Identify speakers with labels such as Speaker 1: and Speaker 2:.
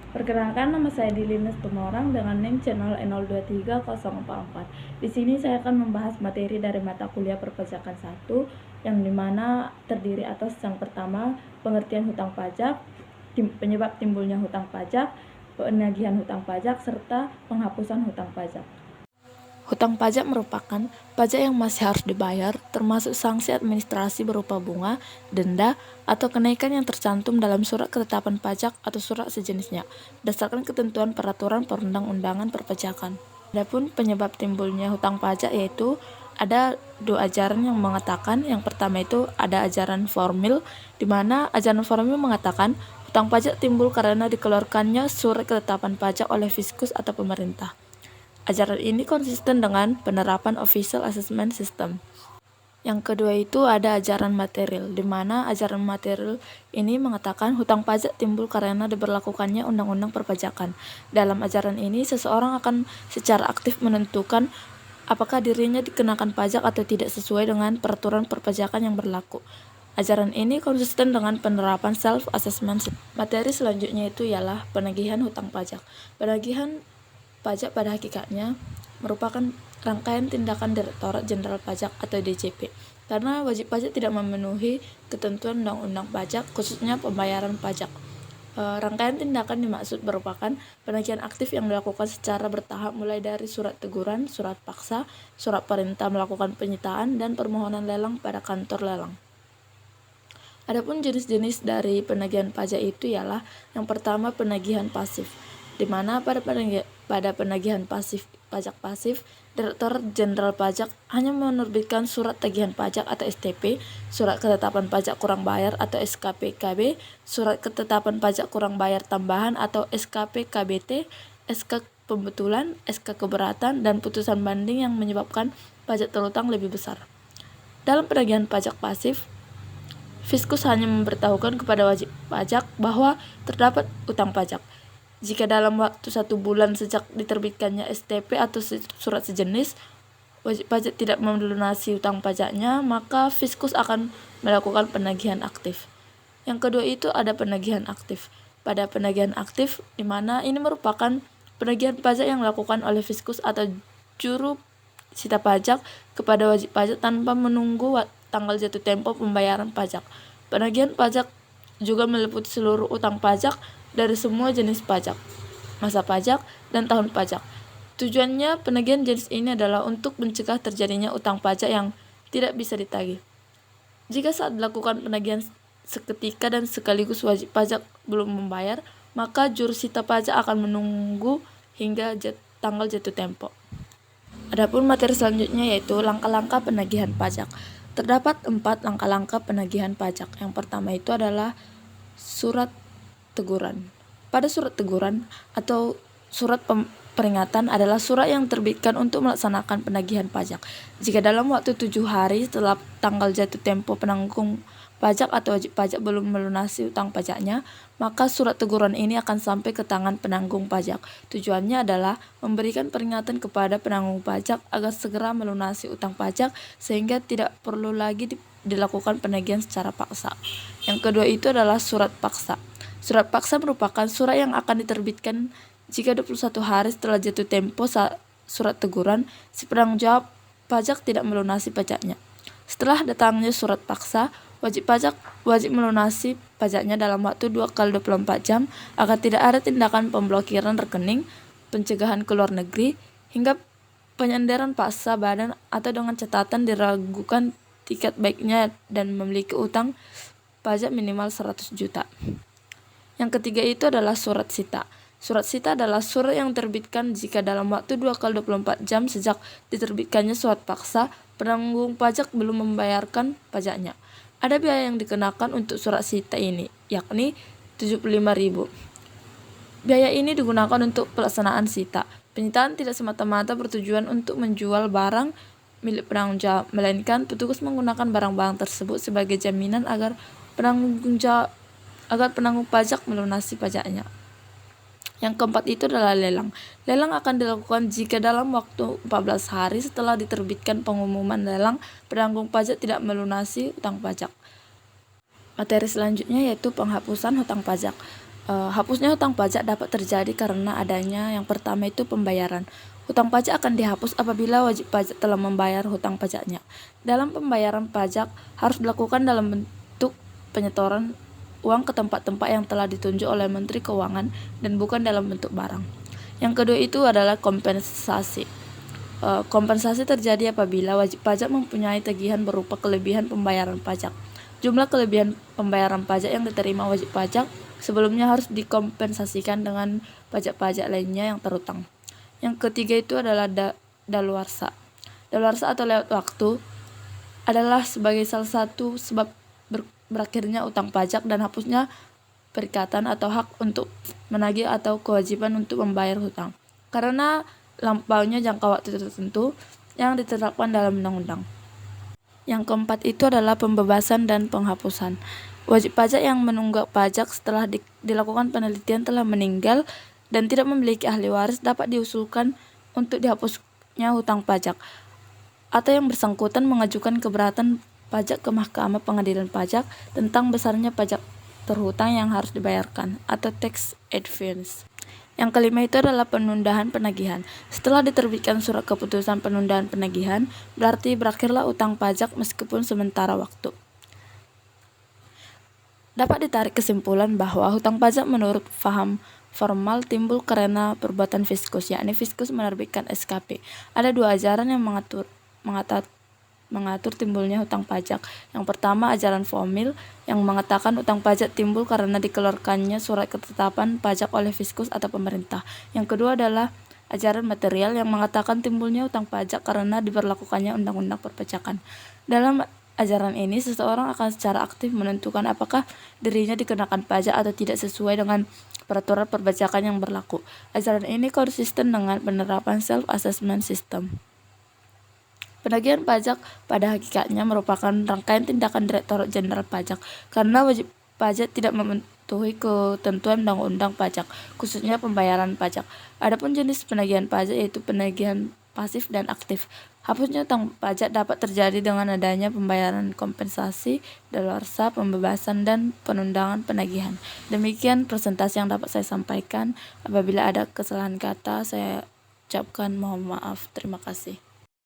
Speaker 1: Perkenalkan, nama saya Dilina Tumorang dengan NIM channel E023044. Di sini saya akan membahas materi dari mata kuliah perpajakan 1 yang dimana terdiri atas yang pertama pengertian hutang pajak, penyebab timbulnya hutang pajak, penagihan hutang pajak, serta penghapusan hutang pajak. Hutang pajak merupakan pajak yang masih harus dibayar, termasuk sanksi administrasi berupa bunga, denda, atau kenaikan yang tercantum dalam surat ketetapan pajak atau surat sejenisnya, berdasarkan ketentuan peraturan perundang-undangan perpajakan. Adapun penyebab timbulnya hutang pajak yaitu ada dua ajaran yang mengatakan, yang pertama itu ada ajaran formil, di mana ajaran formil mengatakan hutang pajak timbul karena dikeluarkannya surat ketetapan pajak oleh fiskus atau pemerintah. Ajaran ini konsisten dengan penerapan Official Assessment System. Yang kedua itu ada ajaran material, di mana ajaran material ini mengatakan hutang pajak timbul karena diberlakukannya undang-undang perpajakan. Dalam ajaran ini, seseorang akan secara aktif menentukan apakah dirinya dikenakan pajak atau tidak sesuai dengan peraturan perpajakan yang berlaku. Ajaran ini konsisten dengan penerapan self-assessment. Materi selanjutnya itu ialah penagihan hutang pajak. Penagihan pajak pada hakikatnya merupakan rangkaian tindakan Direktorat Jenderal Pajak atau DJP, karena wajib pajak tidak memenuhi ketentuan undang-undang pajak, khususnya pembayaran pajak. Rangkaian tindakan dimaksud merupakan penagihan aktif yang dilakukan secara bertahap mulai dari surat teguran, surat paksa, surat perintah melakukan penyitaan, dan permohonan lelang pada kantor lelang. Adapun jenis-jenis dari penagihan pajak itu ialah yang pertama penagihan pasif, di mana pada penagihan pajak pasif, Direktorat Jenderal Pajak hanya menerbitkan surat tagihan pajak atau STP, surat ketetapan pajak kurang bayar atau SKP-KB, surat ketetapan pajak kurang bayar tambahan atau SKP-KBT, SK pembetulan, SK keberatan, dan putusan banding yang menyebabkan pajak terutang lebih besar. Dalam penagihan pajak pasif, fiskus hanya memberitahukan kepada wajib pajak bahwa terdapat utang pajak. Jika dalam waktu 1 bulan sejak diterbitkannya STP atau surat sejenis, wajib pajak tidak melunasi utang pajaknya, maka fiskus akan melakukan penagihan aktif. Yang kedua itu ada penagihan aktif. Pada penagihan aktif, di mana ini merupakan penagihan pajak yang dilakukan oleh fiskus atau juru sita pajak kepada wajib pajak tanpa menunggu tanggal jatuh tempo pembayaran pajak. Penagihan pajak juga meliputi seluruh utang pajak dari semua jenis pajak, masa pajak, dan tahun pajak. Tujuannya penagihan jenis ini adalah untuk mencegah terjadinya utang pajak yang tidak bisa ditagih. Jika saat dilakukan penagihan seketika dan sekaligus wajib pajak belum membayar, maka juru sita pajak akan menunggu hingga tanggal jatuh tempo. Adapun materi selanjutnya yaitu langkah-langkah penagihan pajak. Terdapat 4 langkah-langkah penagihan pajak. Yang pertama itu adalah surat teguran. Pada surat teguran atau surat peringatan adalah surat yang terbitkan untuk melaksanakan penagihan pajak. Jika dalam waktu 7 hari setelah tanggal jatuh tempo penanggung pajak atau wajib pajak belum melunasi utang pajaknya, maka surat teguran ini akan sampai ke tangan penanggung pajak. Tujuannya adalah memberikan peringatan kepada penanggung pajak agar segera melunasi utang pajak sehingga tidak perlu lagi dilakukan penagihan secara paksa. Yang kedua itu adalah surat paksa. Surat paksa merupakan surat yang akan diterbitkan jika 21 hari setelah jatuh tempo surat teguran, si penanggung jawab pajak tidak melunasi pajaknya. Setelah datangnya surat paksa, wajib pajak wajib melunasi pajaknya dalam waktu 2x24 jam agar tidak ada tindakan pemblokiran rekening, pencegahan ke luar negeri, hingga penyandaran paksa badan atau dengan catatan diragukan tiket baiknya dan memiliki utang pajak minimal 100 juta. Yang ketiga itu adalah surat sita. Surat sita adalah surat yang terbitkan jika dalam waktu 2x24 jam sejak diterbitkannya surat paksa, penanggung pajak belum membayarkan pajaknya. Ada biaya yang dikenakan untuk surat sita ini, yakni 75.000. Biaya ini digunakan untuk pelaksanaan sita. Penyitaan tidak semata-mata bertujuan untuk menjual barang milik penanggung jawab, melainkan petugas menggunakan barang-barang tersebut sebagai jaminan agar penanggung pajak melunasi pajaknya. Yang keempat itu adalah lelang. Lelang akan dilakukan jika dalam waktu 14 hari setelah diterbitkan pengumuman lelang, penanggung pajak tidak melunasi utang pajak. Materi selanjutnya yaitu penghapusan hutang pajak. Hapusnya hutang pajak dapat terjadi karena adanya yang pertama itu pembayaran. Hutang pajak akan dihapus apabila wajib pajak telah membayar hutang pajaknya. Dalam pembayaran pajak harus dilakukan dalam bentuk penyetoran uang ke tempat-tempat yang telah ditunjuk oleh Menteri Keuangan dan bukan dalam bentuk barang. Yang kedua itu adalah kompensasi. Kompensasi terjadi apabila wajib pajak mempunyai tagihan berupa kelebihan pembayaran pajak. Jumlah kelebihan pembayaran pajak yang diterima wajib pajak sebelumnya harus dikompensasikan dengan pajak-pajak lainnya yang terutang. Yang ketiga itu adalah daluarsa. Daluarsa atau lewat waktu adalah sebagai salah satu sebab berakhirnya utang pajak dan hapusnya perikatan atau hak untuk menagih atau kewajiban untuk membayar hutang karena lampaunya jangka waktu tertentu yang ditetapkan dalam undang-undang. Yang keempat itu adalah pembebasan dan penghapusan. Wajib pajak yang menunggak pajak setelah dilakukan penelitian telah meninggal dan tidak memiliki ahli waris dapat diusulkan untuk dihapusnya hutang pajak, atau yang bersangkutan mengajukan keberatan pajak ke Mahkamah Pengadilan Pajak tentang besarnya pajak terhutang yang harus dibayarkan atau tax advance. Yang kelima itu adalah penundaan penagihan. Setelah diterbitkan surat keputusan penundaan penagihan, berarti berakhirlah utang pajak meskipun sementara waktu. Dapat ditarik kesimpulan bahwa hutang pajak menurut faham formal timbul karena perbuatan fiskus, yakni fiskus menerbitkan SKP. Ada dua ajaran yang mengatur timbulnya hutang pajak. Yang pertama ajaran formil yang mengatakan hutang pajak timbul karena dikeluarkannya surat ketetapan pajak oleh fiskus atau pemerintah. Yang kedua adalah ajaran material yang mengatakan timbulnya hutang pajak karena diberlakukannya undang-undang perpajakan. Dalam ajaran ini seseorang akan secara aktif menentukan apakah dirinya dikenakan pajak atau tidak sesuai dengan peraturan perpajakan yang berlaku. Ajaran ini konsisten dengan penerapan self-assessment system. Penagihan pajak pada hakikatnya merupakan rangkaian tindakan Direktorat Jenderal Pajak karena wajib pajak tidak mematuhi ketentuan undang-undang pajak, khususnya pembayaran pajak. Adapun jenis penagihan pajak yaitu penagihan pasif dan aktif. Hapusnya hutang pajak dapat terjadi dengan adanya pembayaran kompensasi, daluarsa, pembebasan, dan penundaan penagihan. Demikian presentasi yang dapat saya sampaikan. Apabila ada kesalahan kata, saya ucapkan mohon maaf. Terima kasih.